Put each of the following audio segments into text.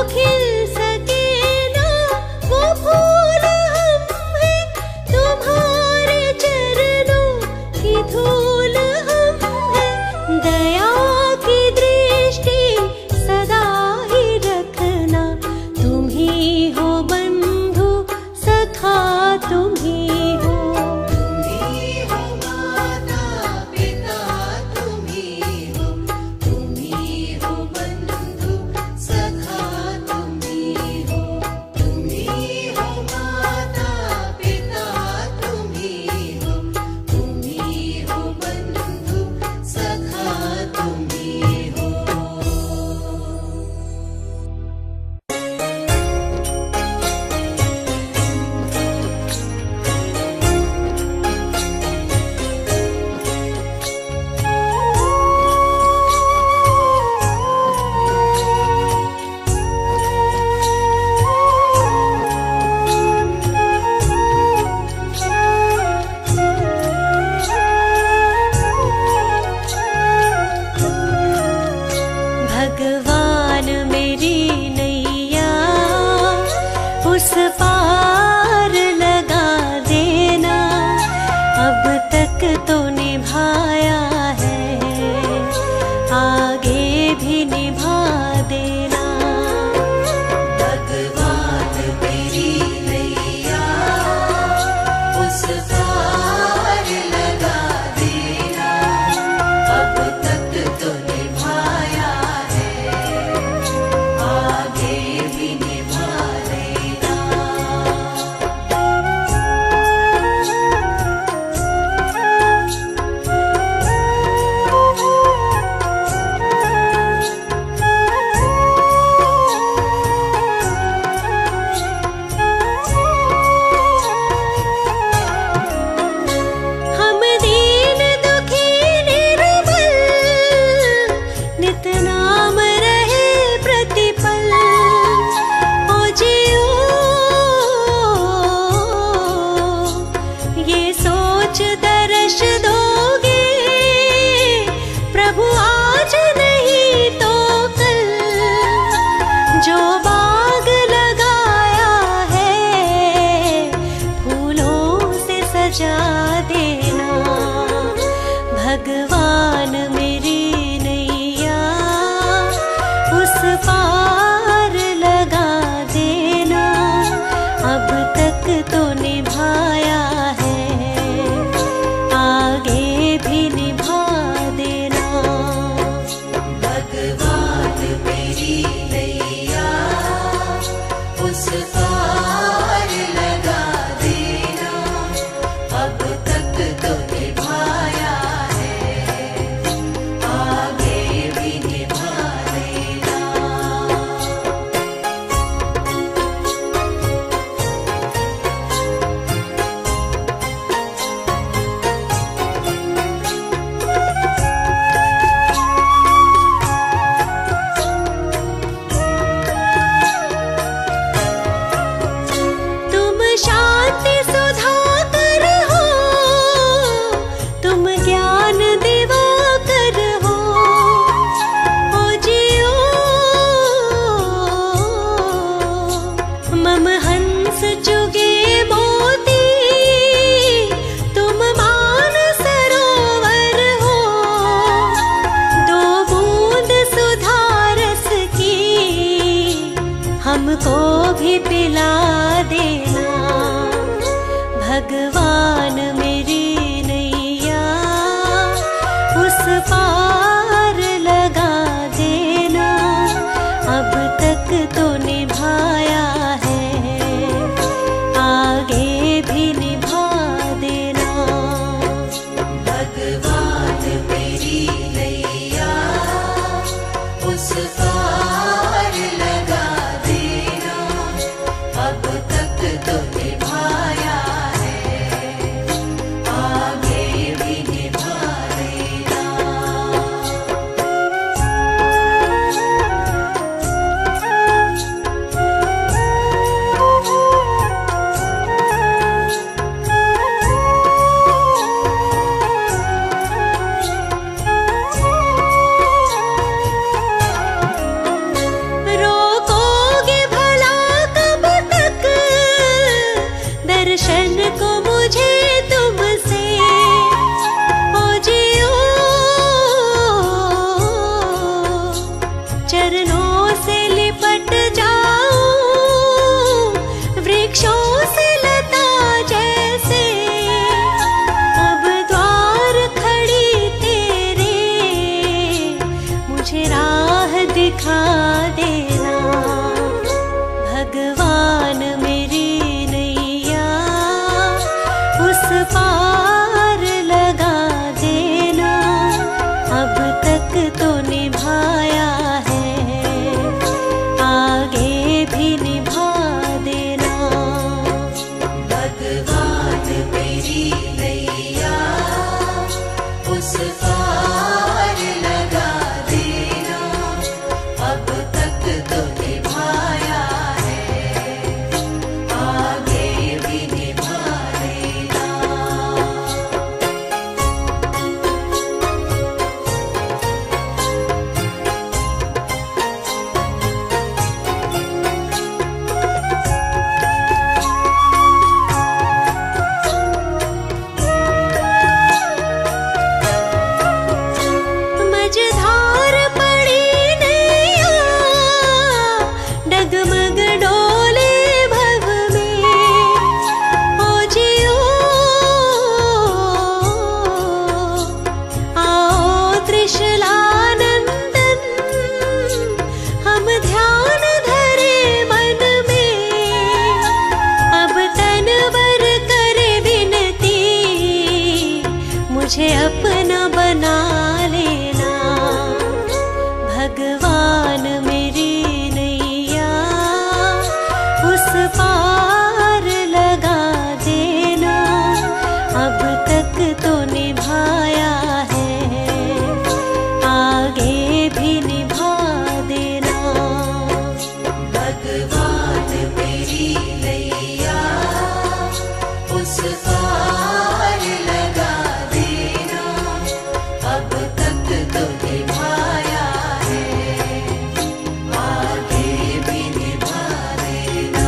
खिल सके ना वो फूल हम हैं, तुम्हारे चरणों की धूल हम हैं। दया की दृष्टि सदा ही रखना, तुम ही हो बंधु सखा, तुम ही हो। भगवान मेरी नैया उस पार लगा देना, अब तक तो निभाया है, आगे भी निभा देना। भगवान मेरी नैया उस पार लगा देना, अब तक तो निभाया आगे भी निभा लेना। हम दीन दुखी निर्बल, नित नाम रहे प्रतिपल। ओ जियो ये सोच दर्श दोगे, प्रभु आज नहीं तो कल। जो बाग लगाया है फूलों से सजा देना। भगवान मेरी नैया उस पार लगा देना, अब तक तो निभाया है, आगे भी निभा देना। भगवान मेरी नैया उस पार लगा देना, अब तक तो निभाया है, आगे भी निभा देना। तुम शांति सुधाकर हो, तुम ज्ञान दिवाकर हो। ओ जियो मम हंस चुगे मोती, तुम मान सरोवर हो। दो बूंद सुधारस की हमको भी पिला देना। भगवान मेरी नैया उस पार लगा देना, अब तक तो निभाया है, आगे भी निभा देना। भगवान मेरी नैया उस पार लगा देना, अब तक तो निभाया है, आगे भी निभा देना। पग डोले भव में। ओ जियो आओ त्रिशलानंदन, हम ध्यान धरे मन में। अब तनवर करे विनती, मुझे अपना बना लेना। भगवान मेरी नैया उस पार लगा देना। अब तक तो निभाया है, आगे भी निभा देना। भगवान मेरी नैया उस पार लगा देना। अब तक तो निभाया है, आगे भी निभा देना।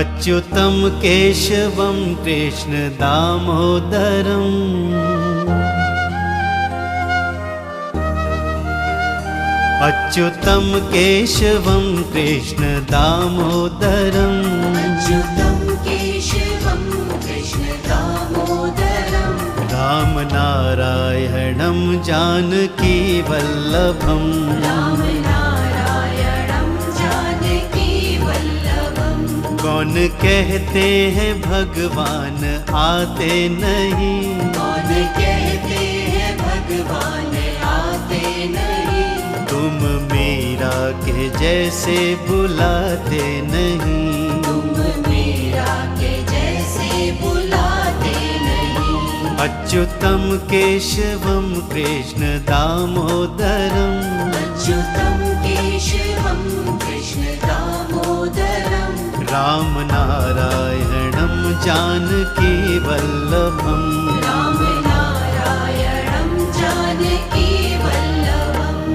अच्युतं केशवं कृष्ण दामोदरम्, अच्युतं केशवं कृष्ण दामोदरम्। अच्युतं केशवं कृष्ण दामोदरं, राम नारायणं जानकी वल्लभम्। राम नारायणं जानकी वल्लभम्। कौन कहते हैं भगवान आते नहीं, कौन कहते हैं भगवान आते नहीं। तुम मीरा के जैसे बुलाते नहीं। तुम मीरा के जैसे बुलाते नहीं। अच्युतं केशवं कृष्ण दामोदरम्, अच्युतं केशवं कृष्ण दामोदरं, राम नारायणं जानकी वल्लभम्। राम नारायणं जानकी वल्लभम्।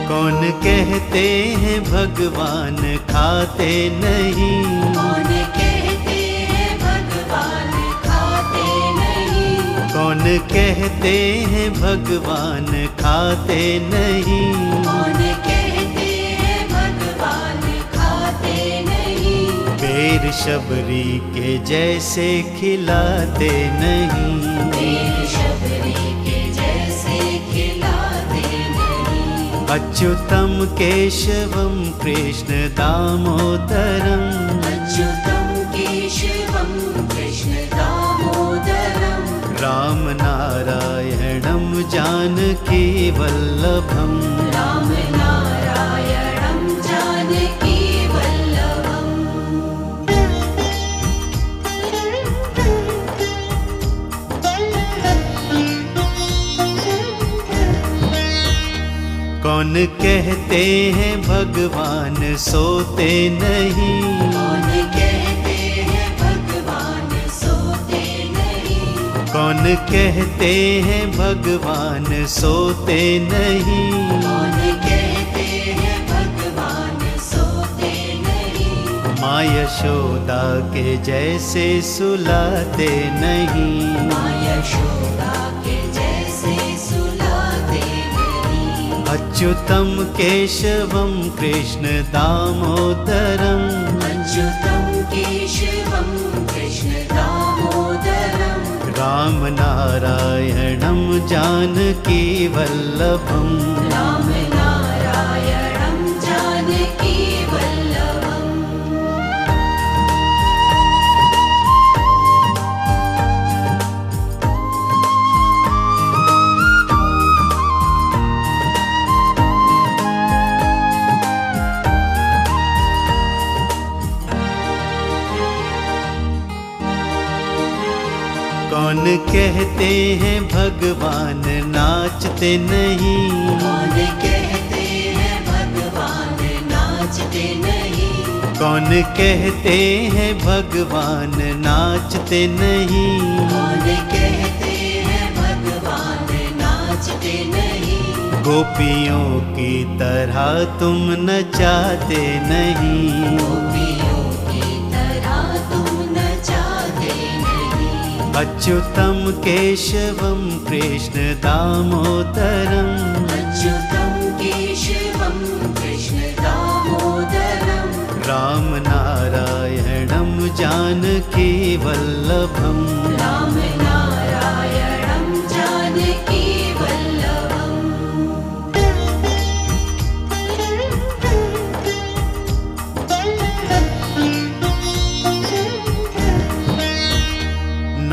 कौन कहते हैं भगवान खाते नहीं, कौन कहते हैं भगवान खाते नहीं। कौन कहते हैं भगवान खाते नहीं। कौन कहते हैं भगवान खाते नहीं। बेर शबरी के जैसे खिलाते नहीं। बेर शबरी के जैसे खिलाते नहीं। अच्युतं केशवं कृष्ण दामोदरम्, अच्युतं केशवं कृष्ण दामोदरं, राम नारायणं जानकी वल्लभम्। राम नारायणं जानकी वल्लभम्। कौन कहते हैं भगवान सोते नहीं, कौन कहते हैं भगवान सोते नहीं। कौन कहते हैं भगवान सोते नहीं। कौन कहते हैं भगवान सोते नहीं। माँ यशोदा के जैसे सुलाते नहीं। माँ यशोदा के जैसे सुलाते नहीं। अच्युतं केशवं कृष्ण दामोदरम्, अच्युतं केशवं कृष्ण दामोदरं, राम नारायणं जानकी वल्लभम्। राम नारायणं जानकी वल्लभम्। कहते हैं भगवान नाचते नहीं? कौन कहते हैं भगवान नाचते नहीं? कौन कहते हैं भगवान नाचते नहीं? कौन कहते हैं भगवान नाचते नहीं? गोपियों की तरह तुम नचाते नहीं? गोपियों की तरह तुम नचाते नहीं? अच्युतम केशवम कृष्ण दामोदरम, अच्युतं केशवं कृष्ण दामोदरं राम नारायणम जानकी वल्लभम। राम नारायणं जानकी वल्लभम्।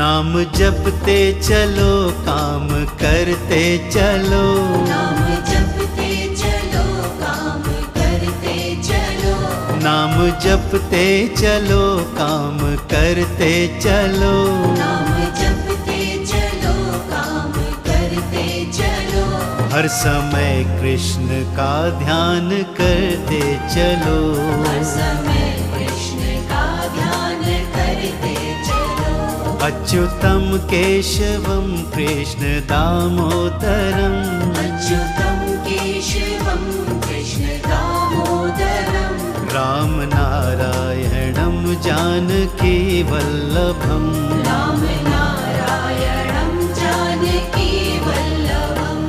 नाम जपते चलो काम करते चलो, नाम जपते चलो काम करते चलो, नाम जपते चलो काम करते चलो। नाम जपते चलो काम करते चलो, हर समय कृष्ण का ध्यान करते चलो। हर समय कृष्ण का ध्यान करते चलो। अच्युतम केशवम कृष्ण दामोदरम, अच्युतं केशवं कृष्ण दामोदरं राम नारायणम जानकी वल्लभम। राम नारायणं जानकी वल्लभम्।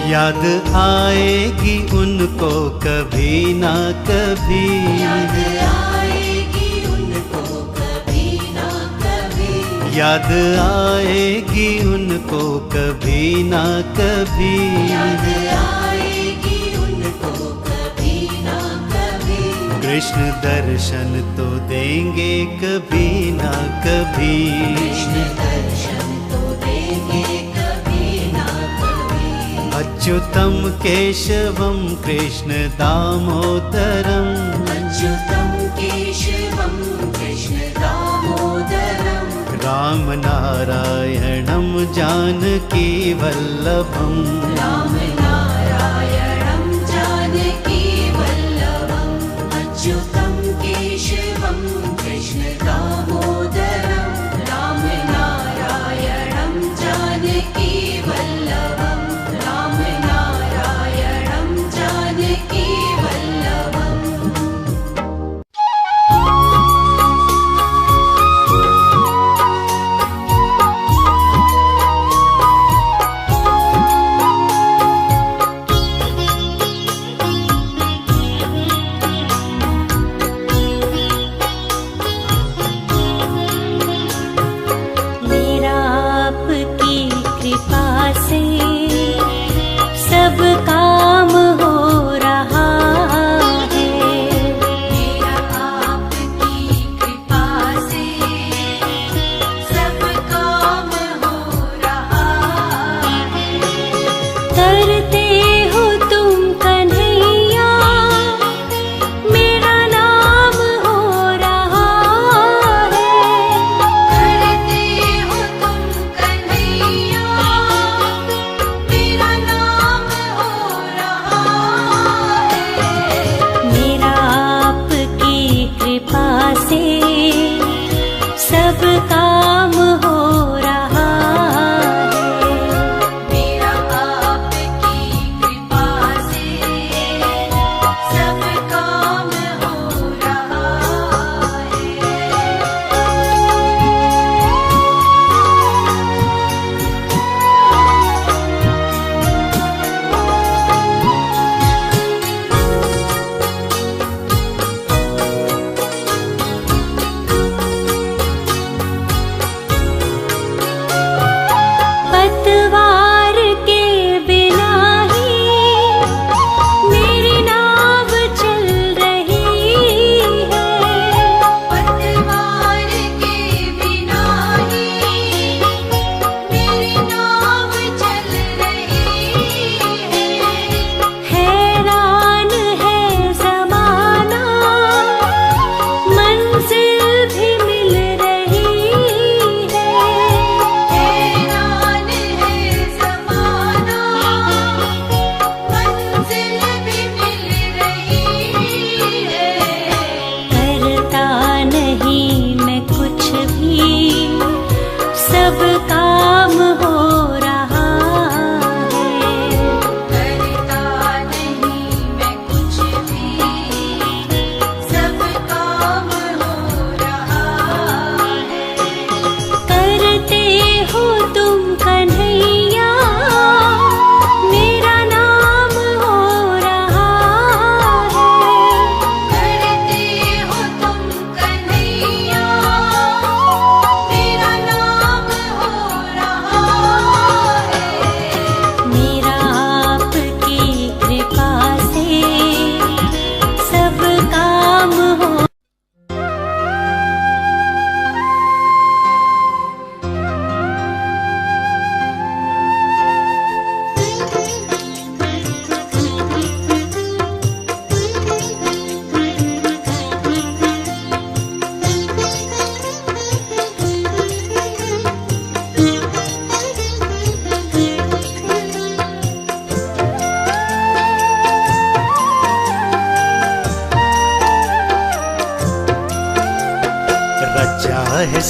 याद आएगी उनको कभी ना कभी, याद आएगी उनको कभी ना कभी, याद आएगी उनको कभी ना कभी। याद आएगी उनको कभी ना कभी, कृष्ण दर्शन तो देंगे कभी ना कभी। कृष्ण दर्शन तो देंगे कभी ना कभी। अच्युतम केशवम कृष्ण दामोदरम, अच्युतं केशवं कृष्ण दामोदरं राम नारायणम जानकी वल्लभम। राम नारायणं जानकी वल्लभम्। अच्युतं केशवं कृष्ण दामोदरं राम नारायणं जानकी वल्लभम्। राम नारायणं जानकी वल्लभम्।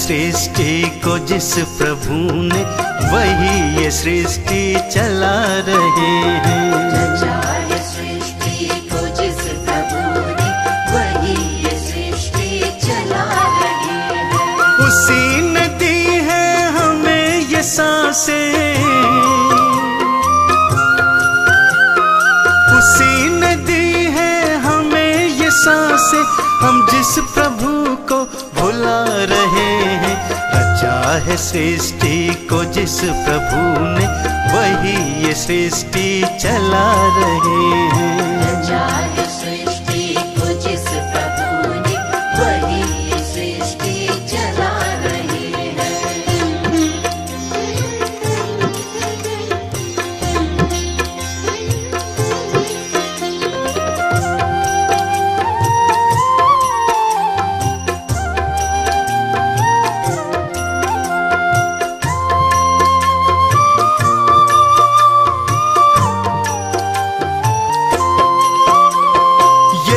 सृष्टि को जिस प्रभु ने, वही ये सृष्टि चला रहे हैं। रचा है सृष्टि को जिस प्रभु ने, वही ये सृष्टि चला रहे हैं। उसी ने दी है हमें ये सांसें, उसी ने दी है हमें ये सांसें, हम जिस प्रभु को भुला रहे हैं। रचा है सृष्टि को जिस प्रभु ने, वही ये सृष्टि चला रहे हैं। रचा है सृष्टि को जिस प्रभु ने, वही ये सृष्टि चला रहे हैं।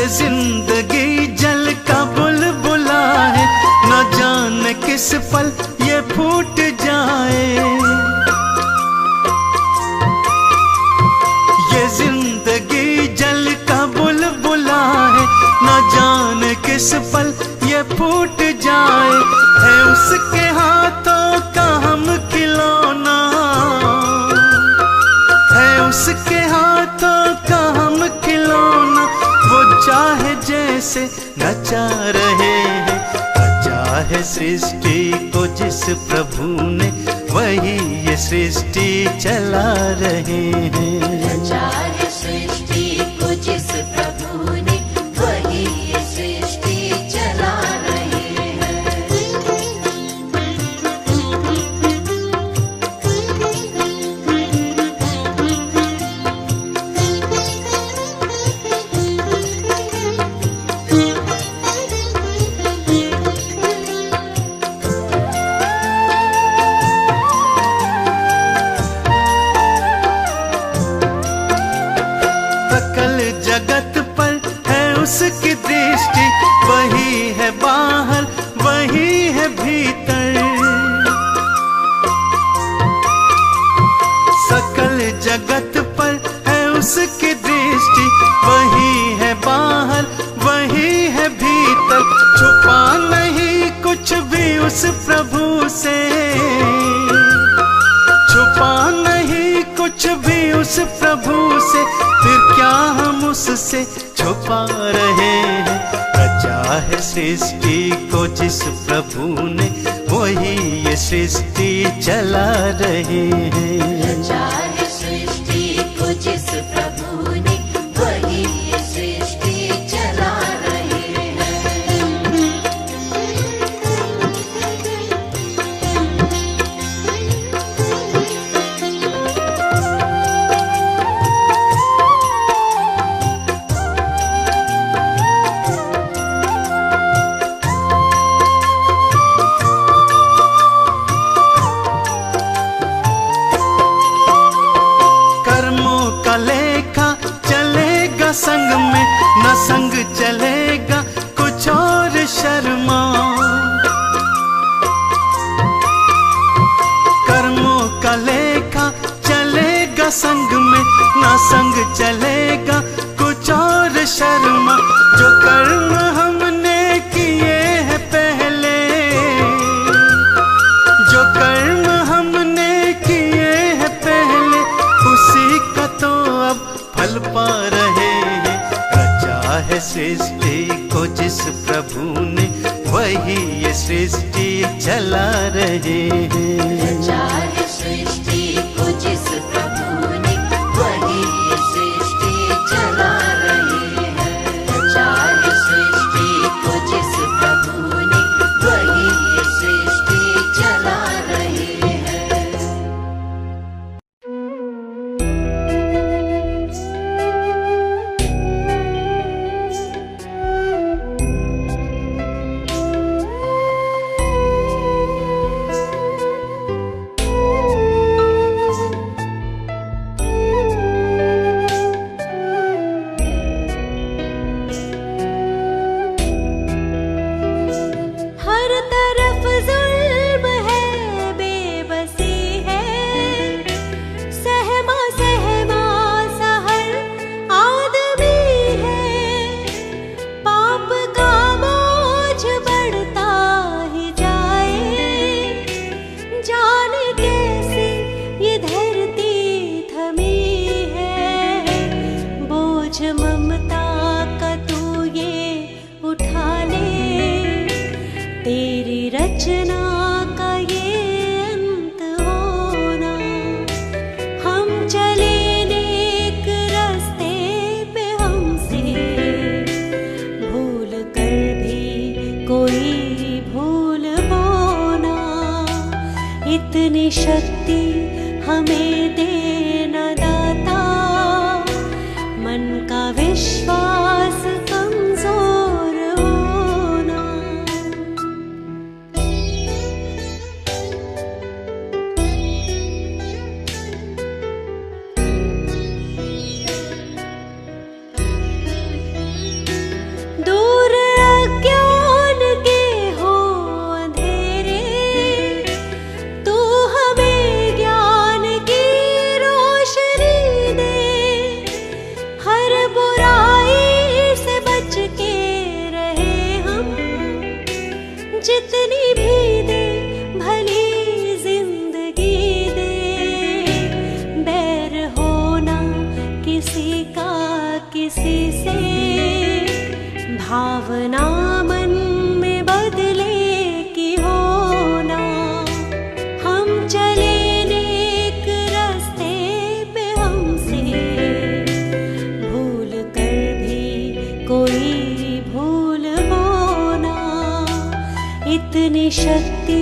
जिंदगी जल का बुलबुला है, न जाने किस पल ये फूट जाए। ये जिंदगी जल का बुलबुला है, न जाने किस पल ये फूट जाए। है उसके हाथों का हम खिलौना, है उसके हाथों का हम खिलौना, वो चाहे जैसे नचा रहे हैं। रचा है सृष्टि को जिस प्रभु ने, वही ये सृष्टि चला रहे हैं। रचा है सृष्टि को जिस प्रभु ने, वही ये सृष्टि चला रहे हैं। सकल जगत पर है उसकी दृष्टि, वही है बाहर वही है भीतर। सकल जगत पर है उसकी दृष्टि, वही है बाहर वही है भीतर। छुपा नहीं कुछ भी उस प्रभु से, छुपा नहीं कुछ भी उस प्रभु से, फिर क्या हम उससे छुपा रहे हैं। रचा है सृष्टि को जिस प्रभु ने, वही ये सृष्टि चला रहे हैं। रचा है सृष्टि को जिस प्रभु ने, वही ये सृष्टि चला रहे हैं। संग में न संग चलेगा कुछ और शर्मा। कर्मों का लेखा चलेगा संग में, न संग चलेगा कुछ और शर्मा। जो कर्म हमने किए हैं पहले, जो कर्म हमने किए हैं पहले, उसी का तो अब फल पा रहे हैं। रचा है सृष्टि को जिस प्रभु ने, वही ये सृष्टि चला रहे हैं। रचा है सृष्टि को जिस प्रभु ने, वही ये सृष्टि चला रहे हैं। रचा है सृष्टि को जिस प्रभु ने, वही ये सृष्टि चला रहे हैं। इतनी शक्ति हमें देना दाता, मन का विश्वास कमजोर होना। दूर अज्ञान के हो अंधेरे, तू हमें ज्ञान की रोशनी दे। हर बुराई से बच के रहे हम, जितनी भी दे भली जिंदगी दे। बैर होना किसी का किसी से, भावना मन में बदले की होना। हम चले नेक रास्ते पे, हमसे भूल कर भी कोई भूल होना। इतनी शक्ति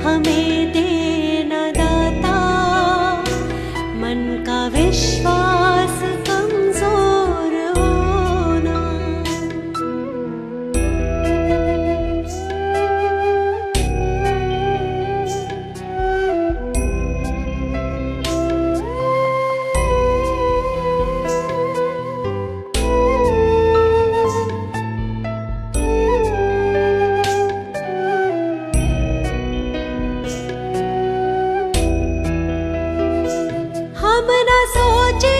हमें देना दाता, मन का विश्वास कमजोर होना। हम न सोचे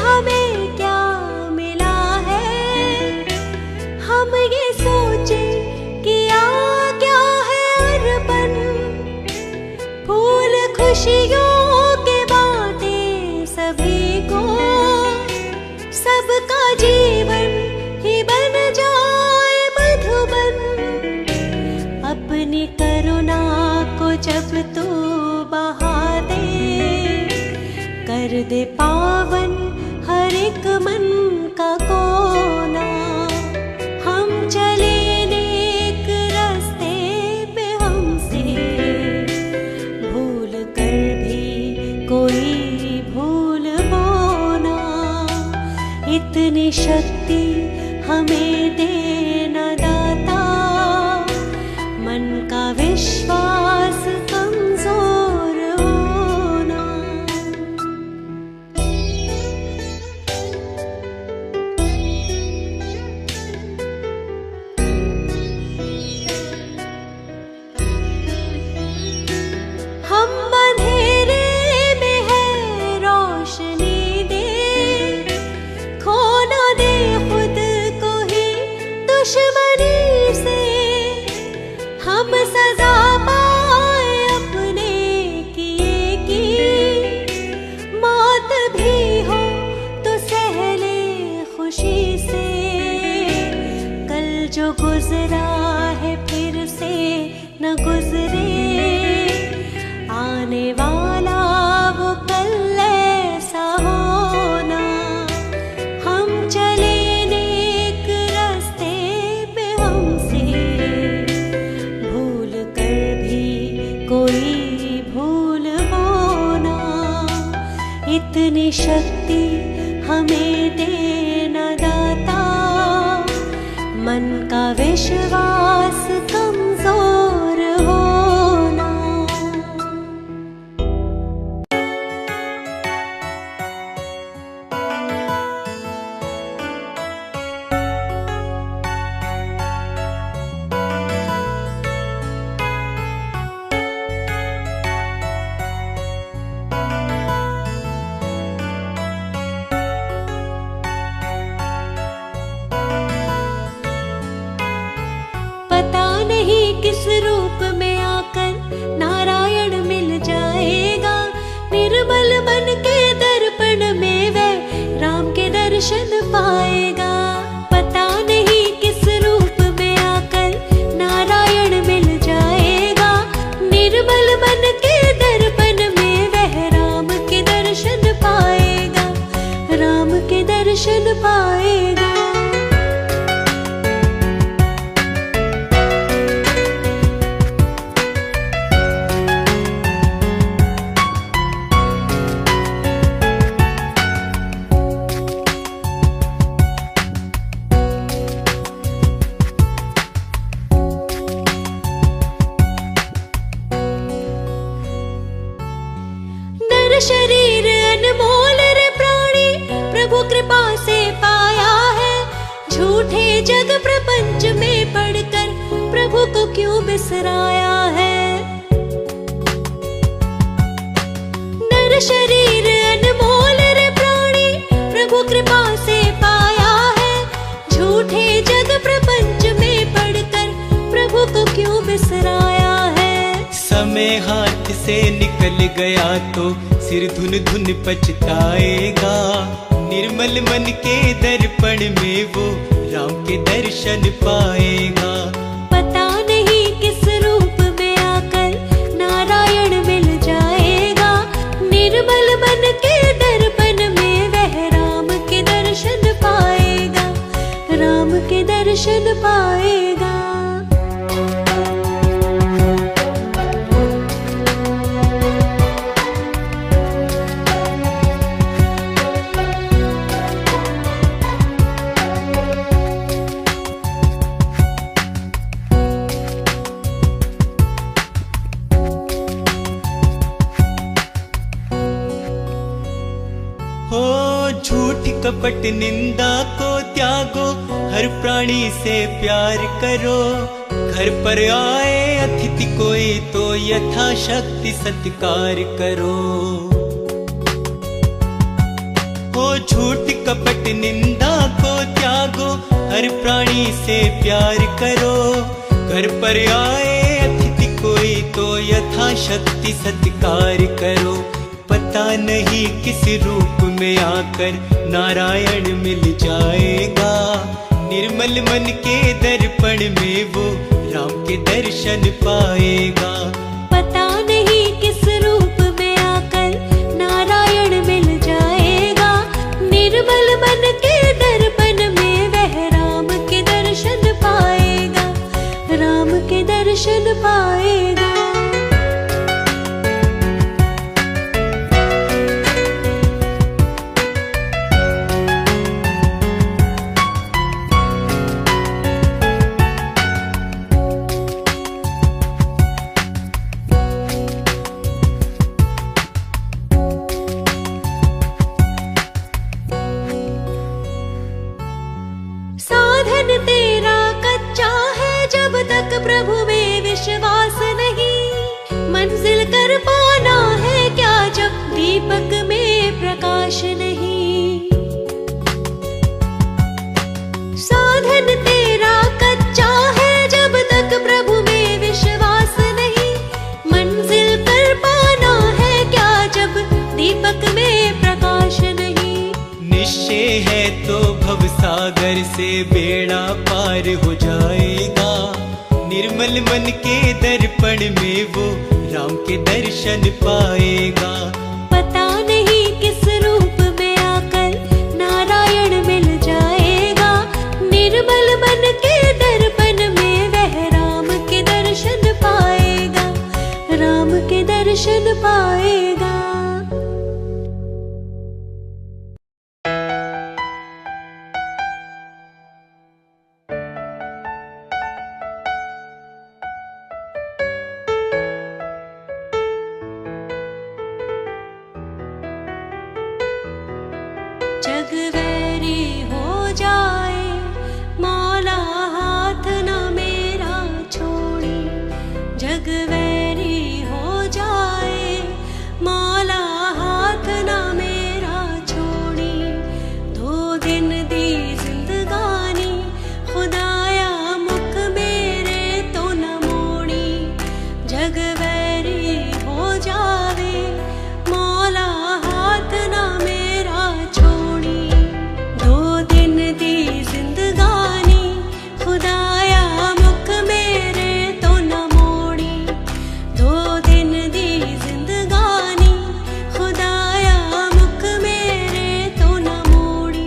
हमें क्या मिला है, हम ये सोचे किया क्या है अर्पण। फूल खुशियों के बांटे सभी को, सबका जीवन ही बन जाए मधुबन। अपनी करुणा को जब तू बहा दे, कर दे पावन हर एक मन का कोना। हम चले नेक रास्ते पे, हमसे भूल कर भी कोई भूल होना। इतनी शक्ति हमें देना दाता, मन का विश्वास कमजोर होना। हम अंधेरे में है रोशनी दे, खो ना दे खुद को ही दुश्मनी से। हम सजा पाए अपने किए की, मौत भी हो तो सह ले खुशी से। कल जो गुजरा है फिर से न गुजरे, आने वाला वो कल ऐसा होना। हम चले नेक रास्ते पे, हमसे भूल कर भी कोई भूल होना। इतनी शक्ति हमें देना दाता, मन का विश्वास कमजोर होना। पता नहीं नर शरीर अनमोल रे प्राणी, प्रभु कृपा से पाया है। झूठे जग प्रपंच में पड़कर प्रभु को क्यों बिसराया है। नर शरीर अनमोल रे प्राणी, प्रभु कृपा से पाया है। झूठे जग प्रपंच में पड़कर प्रभु को क्यों बिसराया है। समय हाथ से निकल गया तो सिर धुन धुन पछताएगा। निर्मल मन के दर्पण में वो राम के दर्शन पाएगा। पता नहीं किस रूप में आकर नारायण मिल जाएगा। निर्मल मन के दर्पण में वह राम के दर्शन पाएगा, राम के दर्शन पाएगा। कपट निंदा को त्यागो, हर प्राणी से प्यार करो। घर पर आए अतिथि कोई तो यथाशक्ति सत्कार करो। हो झूठ कपट निंदा को त्यागो, हर प्राणी से प्यार करो। घर पर आए अतिथि कोई तो यथाशक्ति सत्कार करो। पता नहीं किस रूप में आकर नारायण मिल जाएगा। निर्मल मन के दर्पण में वो राम के दर्शन पाएगा। पता नहीं किस रूप में आकर नारायण मिल जाएगा। निर्मल मन के दर्पण में वह राम के दर्शन पाएगा, राम के दर्शन पाएगा। साधन तेरा कच्चा है जब तक प्रभु में विश्वास नहीं। मंजिल कर पाना है क्या जब दीपक में प्रकाश नहीं। साधन तेरा कच्चा है जब तक प्रभु में विश्वास नहीं। मंजिल कर पाना है क्या जब दीपक में प्रकाश नहीं। निश्चय है तो भवसागर से बेड़ा पार हो जाएगा। निर्मल मन के दर्पण में वो राम के दर्शन पाएगा। पता नहीं किस रूप में आकर नारायण मिल जाएगा। निर्मल मन के दर्पण में वह राम के दर्शन पाएगा, राम के दर्शन पाएगा। जग वैरी हो जाए मौला हाथ न मेरा छोड़ी। जग वैरी हो जाए मौला हाथ न मेरा छोड़ी। 2 दिन दी जिंदगानी खुदाया मुख मेरे तो न मोड़ी। जग वैरी हो जावे मौला हाथ न मेरा छोड़ी। 2 दिन दी जिंदगानी खुदाया मुख मेरे तो न मोड़ी। 2 दिन दी जिंदगानी खुदाया मुख मेरे तो न मोड़ी।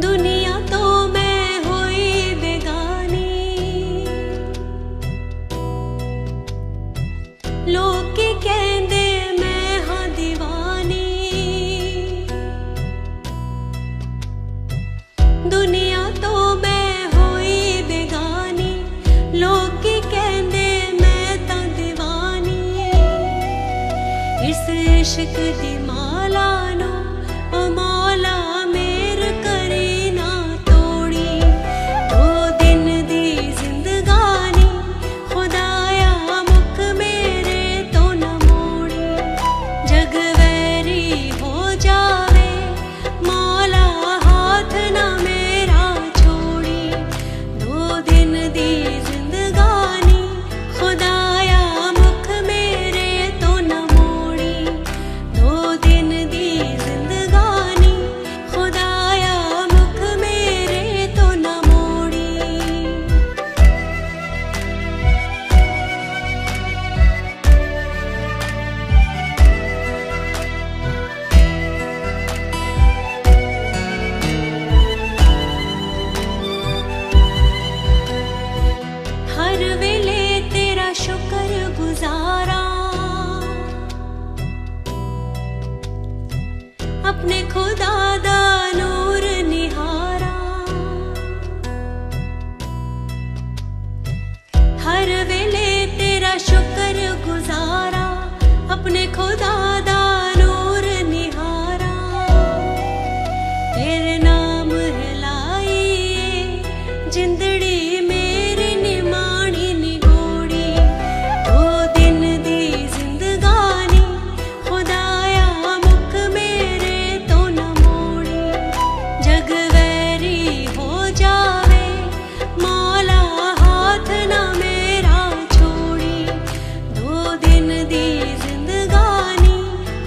दुनिया तो मैं हुई बेगानी। लोग के कहंदे मैं इश्क दी माला नो ओ मौला मेर करे ना तोड़ी। 2 दिन दी जिंदगानी खुदाया मुख मेरे तो न मोड़ी। जग वैरी हो जावे मौला हाथ ना मेरा छोड़ी। 2 दिन दी जिंदगानी खुदाया मुख मेरे तो न मोड़ी। 2 दिन दी जिंदगानी खुदाया मुख मेरे तो न मोड़ी। हर वेले तेरा शुक्र गुजारा अपने खुदा दा नूर निहारा। हर वेले तेरा शुक्र गुजारा अपने खुदा दा नूर निहारा। तेरे नाम हिलाई जिंदड़ी मेरी निमाणी निगोड़ी। 2 दिन दी जिंदगानी खुदाया मुख मेरे तो न मोड़ी। जग वैरी हो जावे मौला हाथ ना मेरा छोड़ी। 2 दिन दी जिंदगानी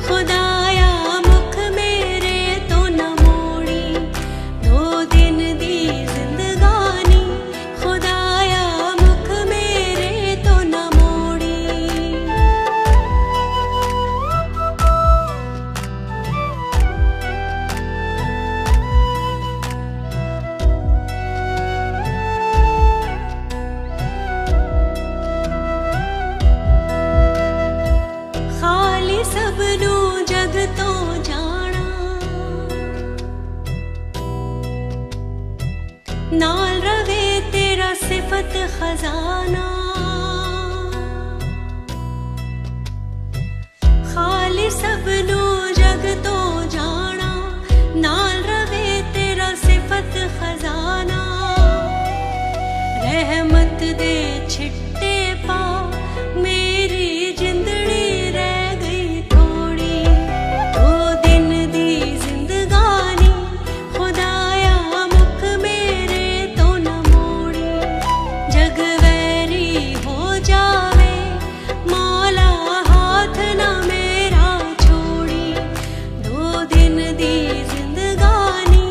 खुदाया मुख मेरे तो न मोड़ी। 2 दिन दी जिंदगानी खुदाया मुख मेरे तो न मोड़ी। खाली सबनू जग तो जाना नाल रवे तेरा सिफत खजाना। खाली सबनू जग तो जाना नाल रवे तेरा सिफत खजाना। रहमत दे छिट्टे पा मेरी जिंदड़ी रह गई थोड़ी। 2 दिन दी जिंदगानी खुदाया मुख मेरे तो न मोड़ी। जग वैरी हो जावे मौला हाथ ना मेरा छोड़ी। 2 दिन दी जिंदगानी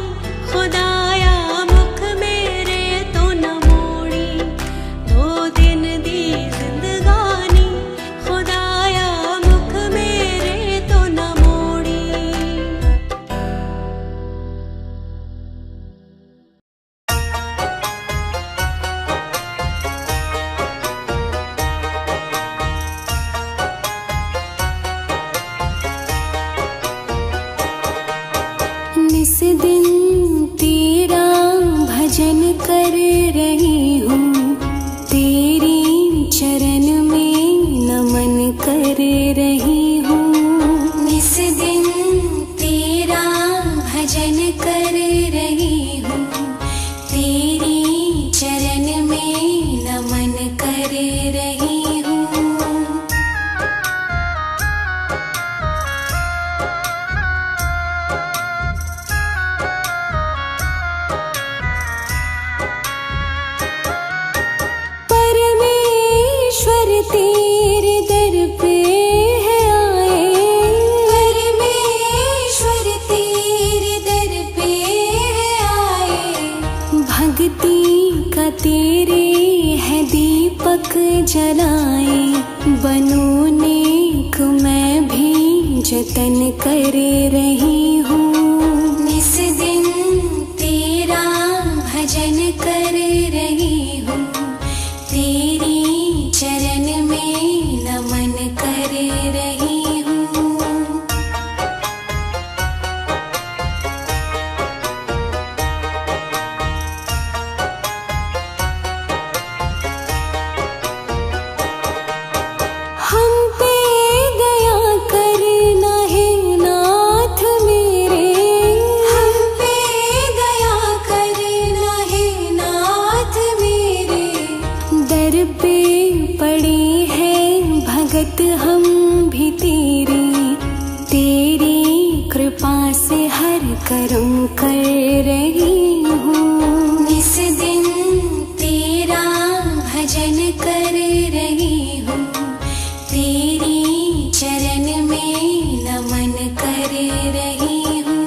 खुदाया मुख मेरे तो न मोड़ी। 2 दिन दी जिंदगानी खुदाया मुख मेरे तो न मोड़ी। निस दिन तेरा भजन कर रही हूँ। तेरी चरण में नमन कर रही हूँ। निस दिन तेरा भजन कर रही हूँ। तेरी चरण में नमन कर रही हूँ। परमेश्वर तेरे दर पे है आए। परमेश्वर तेरे दर पे है आए। भक्ति का तेरे है दीपक जलाए। बनूं नेक मैं भी जतन कर रही हूँ। निस दिन तेरा भजन कर रही हूँ। तेरी चरण में नमन कर रही हूँ। हम पे दया करना करम कर रही हूँ। इस दिन तेरा भजन कर रही हूँ, तेरी चरण में नमन कर रही हूँ।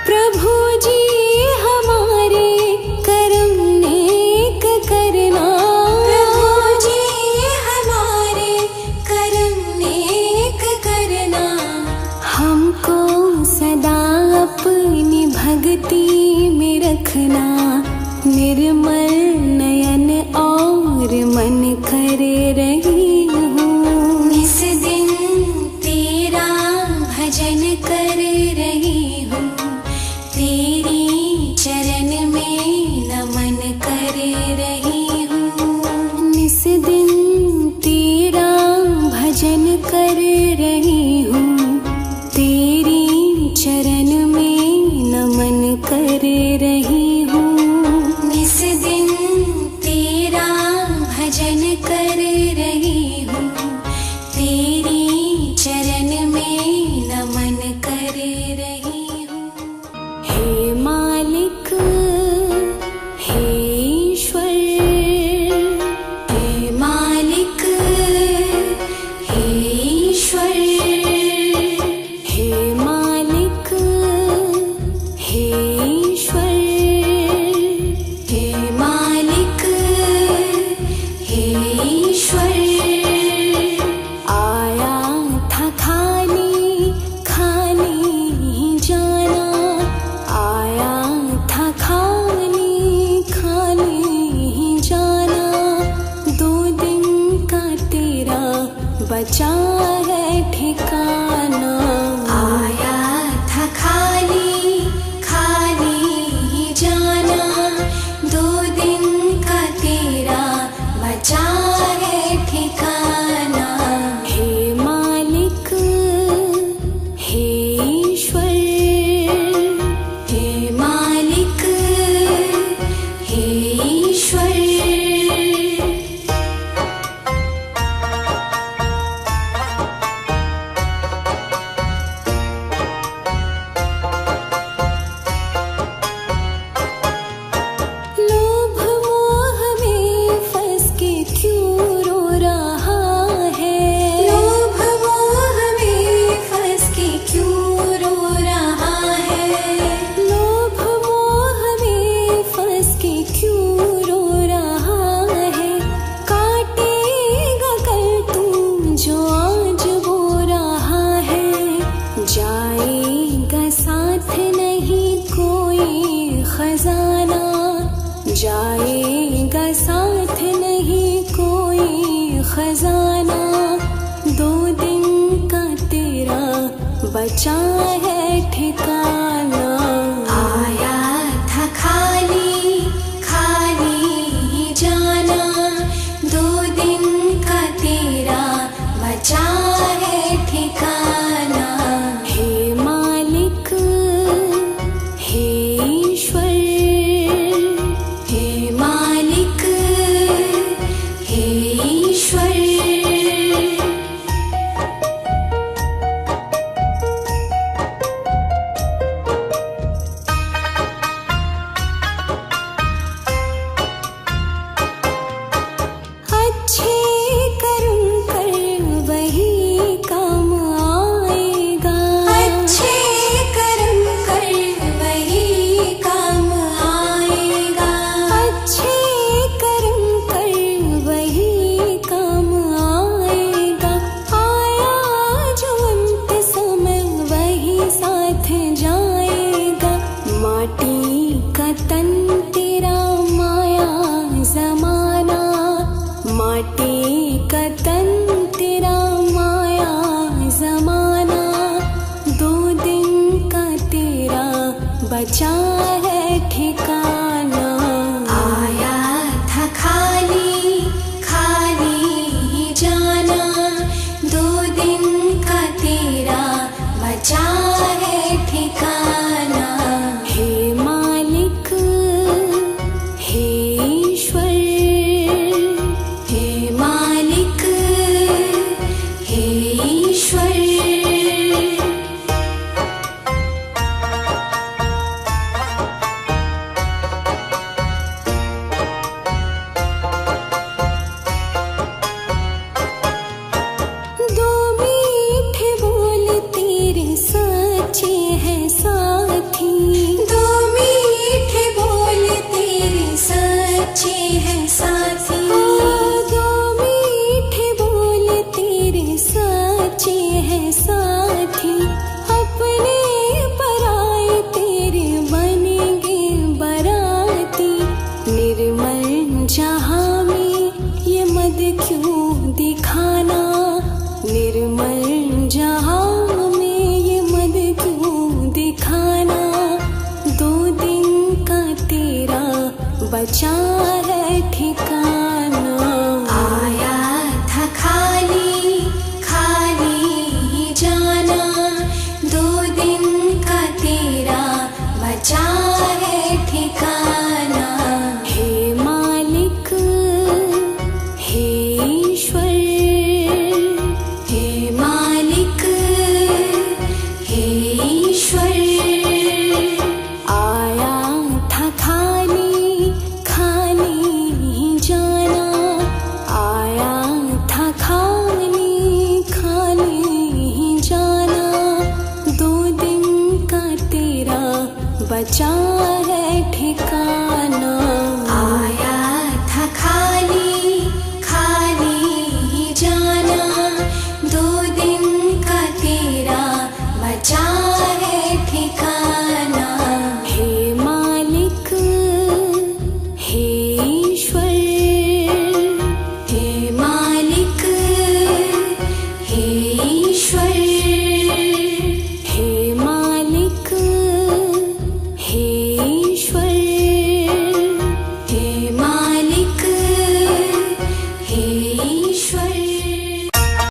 प्रभु जी हमारे करम नेक करना, प्रभु जी हमारे करम नेक करना। हमको सदा अपनी भक्ति में रखना, निर्मल नयन और मन कर रही हूँ। इस दिन तेरा भजन कर रही हूँ, तेरी चरण में नमन कर रही हूँ। इस दिन तेरा भजन कर रही हूँ, तेरी चरण में नमन कर रही हूँ। इस दिन तेरा भजन कर रही हूँ, तेरी चरण में नमन कर रही हूँ। हे मालिक, हे ईश्वर, हे मालिक, हे ईश्वर, हे मालिक, हे ईश्वर, हे मालिक, हे ईश्वर। आया था खाली खाली ही जाना, आया था खाली खाली ही जाना। 2 दिन का तेरा बचा है ठिकाना। आया था खाली खाली ही जाना, 2 दिन का तेरा बचा है ठिकाना। हे मालिक, हे ईश्वर, हे मालिक, हे ईश्वर। लोभ मोह में फंस के क्यों रो रहा है? लोभ मोह में फंस के क्यों रो रहा है? लोभ मोह में फंस के क्यों रो रहा है? काटेगा कल तू जो आज बो रहा है। जाएगा साथ नहीं कोई खजाना, जाएगा साथ नहीं कोई खजाना। 2 दिन का तेरा बचा है ठिकाना। आया था खाली खाली ही जाना, 2 दिन का तेरा बचा है ठिकाना। हे मालिक, हे ईश्वर, हे मालिक, हे ईश्वर। अच्छे कर्म कर वही काम आएगा, अच्छे कर्म कर वही काम आएगा। अच्छे कर्म कर वही काम आएगा। आया जो अंत समय वही साथ जाएगा। माटी का तन तेरा माया जमाना, माटी का तन तेरा माया जमाना। 2 दिन का तेरा बचा है ठिकाना। आया था खाली खाली ही जाना, 2 दिन का तेरा बचा है ठिकाना। हे मालिक, बचा है ठिकाना। आया था खाली खाली ही जाना, 2 दिन का तेरा बचा है ठिकाना। हे मालिक हे ईश्वर, हे मालिक हे ईश्वर, आया था खाली खाली ही जाना, आया था खाली खाली ही जाना, 2 दिन का तेरा बचा है ठिकाना।